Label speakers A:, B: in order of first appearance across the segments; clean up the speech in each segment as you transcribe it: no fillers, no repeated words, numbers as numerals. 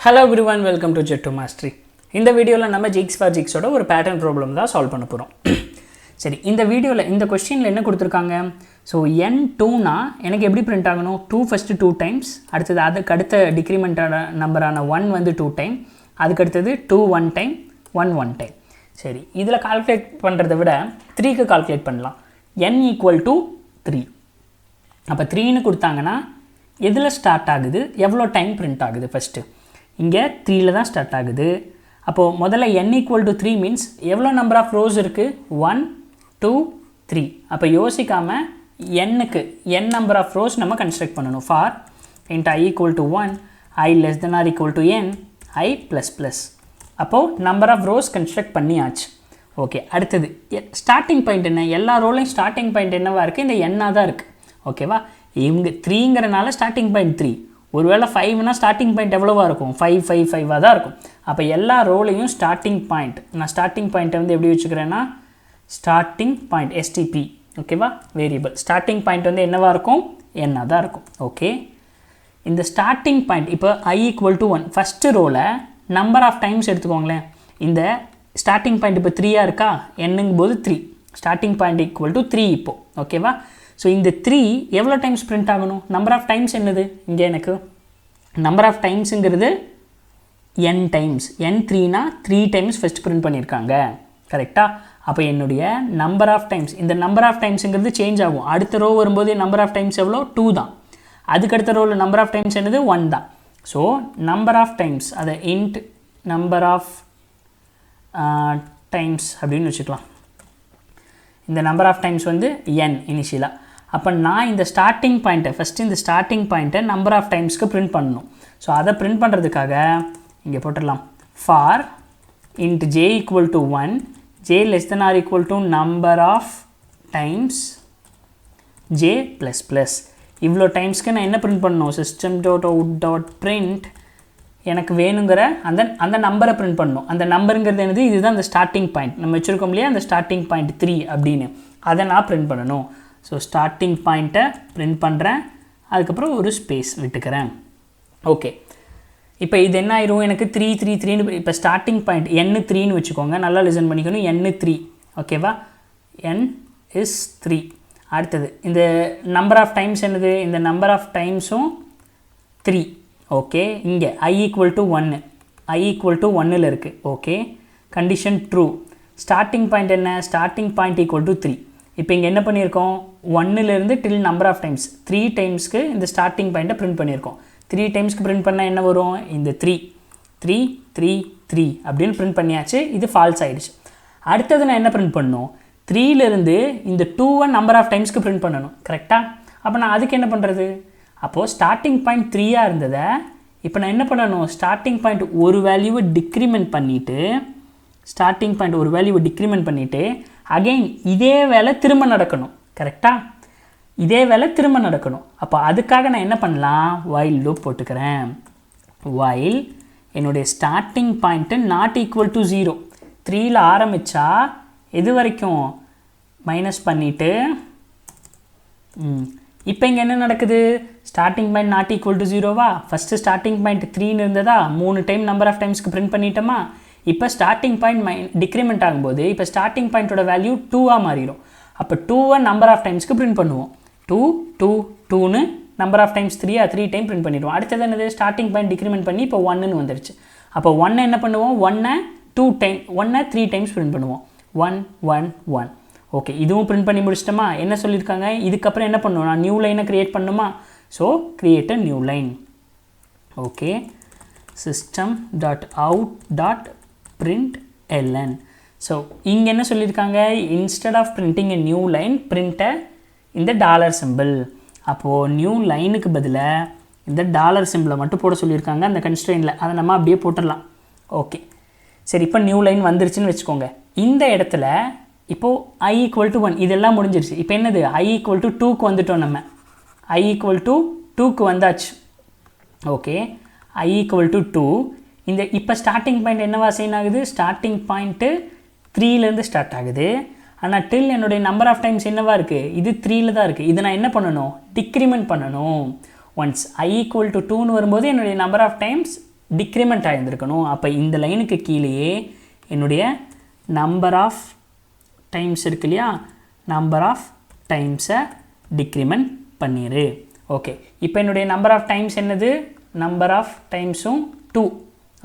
A: Hello everyone, welcome to Jet to Mastery. இந்த வீடியோவில் நம்ம Geeks For Geeks ஓட ஒரு பேட்டர்ன் ப்ராப்ளம் தான் சால்வ் பண்ண போகிறோம். சரி, இந்த வீடியோவில் இந்த கொஸ்டினில் என்ன கொடுத்துருக்காங்க? ஸோ n2னா எனக்கு எப்படி பிரிண்ட் ஆகணும்? 2 ஃபஸ்ட்டு 2 டைம்ஸ், அடுத்தது அதுக்கு அடுத்த டிக்ரிமெண்ட்டான நம்பரான 1 வந்து 2 டைம், அதுக்கு அடுத்தது 2 1 டைம், 1 1 டைம். சரி, இதில் கால்குலேட் பண்ணுறதை விட 3க்கு கால்குலேட் பண்ணலாம். n equal to 3. அப்போ 3ன்னு கொடுத்தாங்கன்னா எதில் ஸ்டார்ட் ஆகுது, எவ்வளோ டைம் பிரிண்ட் ஆகுது? ஃபஸ்ட்டு இங்கே 3ல தான் ஸ்டார்ட் ஆகுது. அப்போது முதல்ல n ஈக்குவல் டு 3 மீன்ஸ் எவ்வளோ நம்பர் ஆஃப் ரோஸ் இருக்குது? 1 2 3. அப்போ யோசிக்காமல் n நம்பர் ஆஃப் ரோஸ் நம்ம கன்ஸ்ட்ரக்ட் பண்ணணும். For int i equal to 1 i less than or equal to n i plus plus. அப்போது நம்பர் ஆஃப் ரோஸ் கன்ஸ்ட்ரக்ட் பண்ணியாச்சு. Okay, அடுத்தது starting point என்ன? எல்லா ரோலையும் ஸ்டார்டிங் பாயிண்ட் என்னவாக இருக்குது? இந்த n-ஆக தான் இருக்குது. ஓகேவா? இவங்க 3ங்கிறனால ஸ்டார்டிங் பாயிண்ட் 3. ஒருவேளை 5னா ஸ்டார்டிங் பாயிண்ட் எவ்வளோவா இருக்கும்? 5 5 5ஆக தான் இருக்கும். அப்போ எல்லா ரோலையும் ஸ்டார்டிங் பாயிண்ட், நான் ஸ்டார்டிங் பாயிண்ட்டை வந்து எப்படி வச்சுக்கிறேன்னா ஸ்டார்டிங் பாயிண்ட் எஸ்டிபி. ஓகேவா? வேரியபிள் ஸ்டார்டிங் பாயிண்ட் வந்து என்னவாக இருக்கும்? n-ஆக தான் இருக்கும். ஓகே, இந்த ஸ்டார்டிங் பாயிண்ட் இப்போ i ஈக்குவல் டு 1 ஃபஸ்ட்டு ரோவில் நம்பர் ஆஃப் டைம்ஸ் எடுத்துக்கோங்களேன். இந்த ஸ்டார்டிங் பாயிண்ட் இப்போ 3ஆக இருக்கா? n-ங்கும் போது 3, ஸ்டார்டிங் பாயிண்ட் ஈக்குவல் டு 3 இப்போது. ஓகேவா? ஸோ இந்த 3 எவ்வளோ டைம்ஸ் பிரிண்ட் ஆகணும்? நம்பர் ஆஃப் டைம்ஸ் என்னது? இங்கே எனக்கு நம்பர் ஆஃப் டைம்ஸுங்கிறது n டைம்ஸ். n3னா 3 டைம்ஸ் ஃபஸ்ட் பிரிண்ட் பண்ணியிருக்காங்க. கரெக்டாக? அப்போ என்னுடைய நம்பர் ஆஃப் டைம்ஸ், இந்த நம்பர் ஆஃப் டைம்ஸுங்கிறது சேஞ்ச் ஆகும். அடுத்த ரோ வரும்போது நம்பர் ஆஃப் டைம்ஸ் எவ்வளோ? 2 தான். அதுக்கடுத்த ரோவில் நம்பர் ஆஃப் டைம்ஸ் என்னது? 1 தான். ஸோ நம்பர் ஆஃப் டைம்ஸ், அதை இன்ட் நம்பர் ஆஃப் டைம்ஸ் அப்படின்னு வச்சுக்கலாம். இந்த நம்பர் ஆஃப் டைம்ஸ் வந்து n இனிஷியலாக. அப்போ நான் இந்த ஸ்டார்டிங் பாயிண்ட்டை ஃபஸ்ட்டு இந்த ஸ்டார்டிங் பாயிண்ட்டை நம்பர் ஆஃப் டைம்ஸ்க்கு பிரிண்ட் பண்ணணும். ஸோ அதை பிரிண்ட் பண்ணுறதுக்காக இங்கே போட்டுடலாம். For int j equal to 1 j less than or equal to number of times j plus plus. இவ்வளோ டைம்ஸ்க்கு நான் என்ன பிரிண்ட் பண்ணணும்? System dot out dot print எனக்கு வேணுங்கிற அந்த நம்பரை பிரிண்ட் பண்ணணும். அந்த நம்பருங்கிறது என்னது? இதுதான் அந்த ஸ்டார்டிங் பாயிண்ட் நம்ம வச்சுருக்கோம் இல்லையா, அந்த ஸ்டார்டிங் பாயிண்ட் 3 அப்படின்னு. அதை நான் பிரிண்ட் பண்ணணும். ஸோ ஸ்டார்டிங் பாயிண்ட்டை பிரிண்ட் பண்ணுறேன், அதுக்கப்புறம் ஒரு ஸ்பேஸ் விட்டுக்கிறேன். ஓகே, இப்போ இது என்ன ஆயிரும்? எனக்கு 3 3 3ன்னு இப்போ ஸ்டார்டிங் பாயிண்ட் n3ன்னு வச்சுக்கோங்க. நல்லா லிசன் பண்ணிக்கணும். n3. ஓகேவா? n is 3. அடுத்தது இந்த நம்பர் ஆஃப் டைம்ஸ் என்னது? இந்த நம்பர் ஆஃப் டைம்ஸும் 3. ஓகே, இங்கே i equal to 1, i equal to 1ல் இருக்குது. Okay, condition true. Starting point என்ன? Starting point equal to 3. இப்போ இங்கே என்ன பண்ணியிருக்கோம்? 1லேருந்து டில் நம்பர் ஆஃப் டைம்ஸ் 3 டைம்ஸ்க்கு இந்த ஸ்டார்டிங் பாயிண்ட்டை பிரிண்ட் பண்ணியிருக்கோம். 3 டைம்ஸ்க்கு பிரிண்ட் பண்ணால் என்ன வரும்? இந்த 3 3 3 3 அப்படின்னு பிரிண்ட் பண்ணியாச்சு. இது ஃபால்ஸ் ஆகிடுச்சு. அடுத்தது நான் என்ன பிரிண்ட் பண்ணணும்? 3லேருந்து இந்த 2 நம்பர் ஆஃப் டைம்ஸ்க்கு பிரிண்ட் பண்ணணும். கரெக்டாக? அப்போ நான் அதுக்கு என்ன பண்ணுறது? அப்போது ஸ்டார்டிங் பாயிண்ட் 3ஆக இருந்ததை இப்போ நான் என்ன பண்ணணும்? ஸ்டார்டிங் பாயிண்ட் ஒரு வேல்யூவை டிக்ரிமெண்ட் பண்ணிவிட்டு, ஸ்டார்டிங் பாயிண்ட் ஒரு வேல்யூவை டிக்ரிமெண்ட் பண்ணிவிட்டு அகெயின் இதே வேலை திரும்ப நடக்கணும். கரெக்டாக? இதே வேலை திரும்ப நடக்கணும். அப்போ அதுக்காக நான் என்ன பண்ணலாம்? வைல் லூப் போட்டுக்கிறேன். வைல் என்னுடைய starting point not equal to 0. 3ல் ஆரம்பித்தா எது வரைக்கும் மைனஸ் பண்ணிவிட்டு, இப்போ இங்கே என்ன நடக்குது? Starting point not equal to 0வா? ஃபஸ்ட்டு ஸ்டார்டிங் பாயிண்ட் 3ன்னு இருந்ததா? 3 டைம் நம்பர் ஆஃப் டைம்ஸ்க்கு பிரிண்ட் பண்ணிட்டோமா? இப்போ ஸ்டார்டிங் பாயிண்ட் டிக்ரிமெண்ட் ஆகும்போது இப்போ ஸ்டார்டிங் பாயிண்ட்டோட வேல்யூ 2ஆக மாறிடும். அப்போ 2 நம்பர் ஆஃப் டைம்ஸ்க்கு பிரிண்ட் பண்ணுவோம். 2 2 2ன்னு number of times 3 time print பண்ணிடுவோம். அடுத்தது என்னது? ஸ்டார்டிங் பாயிண்ட் டிக்ரிமெண்ட் பண்ணி இப்போ 1ன்னு வந்துருச்சு. அப்போ 1 என்ன பண்ணுவோம்? 1 2 டைம் 1 3 டைம்ஸ் பிரிண்ட் பண்ணுவோம். 1 1 1. ஓகே, இதுவும் பிரிண்ட் பண்ணி முடிச்சிட்டோமா? என்ன சொல்லியிருக்காங்க? இதுக்கப்புறம் என்ன பண்ணுவோம்? நான் நியூ லைனை க்ரியேட் பண்ணுமா? So create a new line. Okay, system dot out dot print ln. So இங்கே என்ன சொல்லியிருக்காங்க? Instead of printing a new line பிரிண்ட்டை இந்த டாலர் சிம்பிள். அப்போது நியூ லைனுக்கு பதிலாக இந்த டாலர் சிம்பிளை மட்டும் போட சொல்லியிருக்காங்க அந்த கன்ஸ்ட்ரெயினில். அதை நம்ம அப்படியே போட்டுடலாம். ஓகே, சரி, இப்போ நியூ லைன் வந்துருச்சுன்னு வச்சுக்கோங்க. இந்த இடத்துல இப்போது i ஈக்குவல் டு 1 இதெல்லாம் முடிஞ்சிருச்சு. இப்போ என்னது? i ஈக்குவல் டு 2க்கு வந்துட்டோம். நம்ம i ஈக்குவல் டு 2க்கு வந்தாச்சு. Okay, i equal to 2. இந்த இப்போ ஸ்டார்டிங் பாயிண்ட் என்னவா அசைன் ஆகுது? ஸ்டார்டிங் பாயிண்ட்டு 3லேருந்து ஸ்டார்ட் ஆகுது. ஆனால் டில் என்னுடைய நம்பர் ஆஃப் டைம்ஸ் என்னவா இருக்குது? இது 3ல் தான் இருக்குது. இதை நான் என்ன பண்ணணும்? டிக்ரிமெண்ட் பண்ணணும். ஒன்ஸ் i ஈக்குவல் டு 2ன்னு வரும்போது என்னுடைய நம்பர் ஆஃப் டைம்ஸ் டிக்ரிமெண்ட் ஆகியிருந்துருக்கணும். அப்போ இந்த லைனுக்கு கீழேயே என்னுடைய நம்பர் ஆஃப் டைம்ஸ் இருக்கு இல்லையா, நம்பர் ஆஃப் டைம்ஸை டிக்ரிமெண்ட் பண்ணிடு. ஓகே, இப்போ என்னுடைய நம்பர் ஆஃப் டைம்ஸ் என்னது, நம்பர் ஆஃப் டைம்ஸும் 2.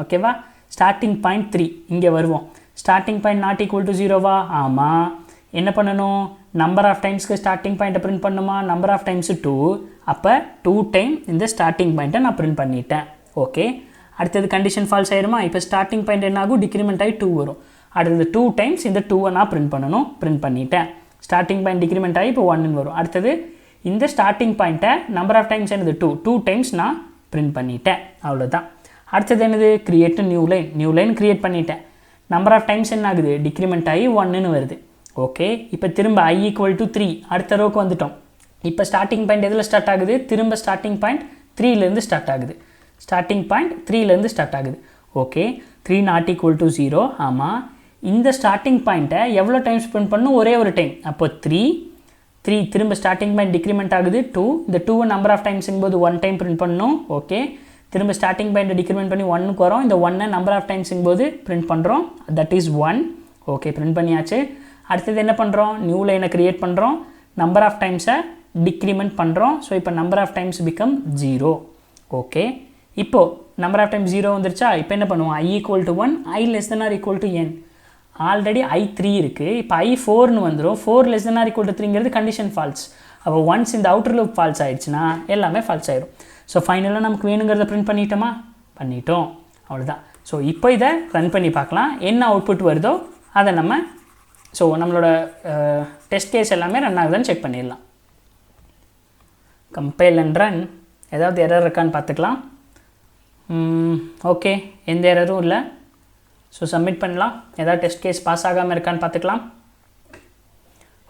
A: ஓகேவா, ஸ்டார்டிங் பாயிண்ட் 3. இங்கே வருவோம். Starting point not equal to 0வா? ஆமாம். என்ன பண்ணணும், நம்பர் ஆஃப் டைம்ஸ்க்கு ஸ்டார்டிங் பாயிண்ட்டை பிரிண்ட் பண்ணுமா, நம்பர் ஆஃப் டைம்ஸு 2. அப்போ 2 டைம் இந்த ஸ்டார்டிங் பாயிண்ட்டை நான் பிரிண்ட் பண்ணிட்டேன். ஓகே, அடுத்தது கண்டிஷன் ஃபால்ஸ் ஆயிருமா, இப்போ ஸ்டார்டிங் பாயிண்ட் என்ன ஆகும், டிக்ரிமெண்ட் ஆகி 2 வரும். அடுத்தது 2 டைம்ஸ் இந்த 2வை நான் பிரிண்ட் பண்ணணும், பிரிண்ட் பண்ணிட்டேன். ஸ்டார்டிங் பாயிண்ட் டிக்ரிமெண்ட் ஆகி இப்போ 1 வரும். அடுத்தது இந்த ஸ்டார்டிங் பாயிண்ட்டை நம்பர் ஆஃப் டைம்ஸ் என்னது 2 டைம்ஸ் நான் பிரிண்ட் பண்ணிட்டேன். அவ்வளோதான். அடுத்தது என்னது, கிரியேட் நியூ லைன் கிரியேட் பண்ணிட்டேன். நம்பர் ஆஃப் டைம்ஸ் என்ன ஆகுது, டிக்ரிமெண்ட் ஆகி 1ன்னு வருது. ஓகே, இப்போ திரும்ப I ஈக்குவல் டு 3 அடுத்த ரோக்கு வந்துட்டோம். இப்போ ஸ்டார்டிங் பாயிண்ட் எதில் ஸ்டார்ட் ஆகுது, திரும்ப ஸ்டார்டிங் பாயிண்ட் 3லேருந்து ஸ்டார்ட் ஆகுது. ஸ்டார்டிங் பாயிண்ட் 3லேருந்து ஸ்டார்ட் ஆகுது. Okay, 3 not equal to 0. ஆமாம், இந்த ஸ்டார்டிங் பாயிண்ட்டை எவ்வளோ டைம்ஸ் பிரிண்ட் பண்ணணும், ஒரே ஒரு டைம். அப்போ 3 திரும்ப ஸ்டார்டிங் பாயிண்ட் டிக்ரிமெண்ட் ஆகுது 2. இந்த 2 நம்பர் ஆஃப் டைம்ஸுங்கும் போது 1 டைம் பிரிண்ட் பண்ணணும். ஓகே, திரும்ப ஸ்டார்டிங் பாயிண்ட்டை டிக்ரிமெண்ட் பண்ணி 1க்கு வரோம். இந்த 1 நம்பர் ஆஃப் டைம்ஸுங்கும் போது பிரிண்ட் பண்ணுறோம், தட் இஸ் 1. ஓகே, பிரிண்ட் பண்ணியாச்சு. அடுத்தது என்ன பண்ணுறோம், நியூ லைனை க்ரியேட் பண்ணுறோம், நம்பர் ஆஃப் டைம்ஸை டிக்ரிமெண்ட் பண்ணுறோம். ஸோ இப்போ number of times become 0. Okay, இப்போது நம்பர் ஆஃப் டைம்ஸ் 0 வந்துருச்சா. இப்போ என்ன பண்ணுவோம், I equal to 1, I less than or equal to n. Already I 3 இருக்குது, இப்போ I 4ன்னு வந்துடும். 4 less than or equal to 3ங்கிறது கண்டிஷன் ஃபால்ஸ். அப்போ ஒன்ஸ் இந்த அவுட்டர் லூப் ஃபால்ஸ் ஆகிடுச்சுன்னா எல்லாமே ஃபால்ஸ் ஆயிடும். ஸோ ஃபைனலாக நமக்கு வேணுங்கிறத பிரிண்ட் பண்ணிட்டோமா, பண்ணிட்டோம். அவ்வளோதான். ஸோ இப்போ இதை ரன் பண்ணி பார்க்கலாம், என்ன அவுட்புட் வருதோ அதை நம்ம, ஸோ நம்மளோட டெஸ்ட் கேஸ் எல்லாமே ரன் ஆகுதுன்னு செக் பண்ணிடலாம். Compile and run. ஏதாவது எரர் இருக்கான்னு பார்த்துக்கலாம். ஓகே, எந்த எரரும் இல்லை. ஸோ சப்மிட் பண்ணலாம். ஏதாவது டெஸ்ட் கேஸ் பாஸ் ஆகாமல் இருக்கான்னு பார்த்துக்கலாம்.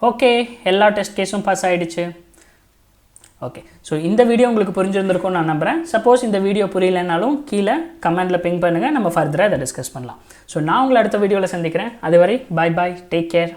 A: ஓகே, எல்லா டெஸ்ட் கேஸும் பாஸ் ஆகிடுச்சு. ஓகே, ஸோ இந்த வீடியோ உங்களுக்கு புரிஞ்சிருந்திருக்கும்னு நான் நம்புகிறேன். சப்போஸ் இந்த வீடியோ புரியலைனாலும் கீழே கமெண்ட்டில் பிங் பண்ணுங்கள், நம்ம ஃபர்தராக இதை டிஸ்கஸ் பண்ணலாம். ஸோ நான் உங்களை அடுத்த வீடியோவில் சந்திக்கிறேன். அதுவரை பாய் பாய், டேக் கேர்.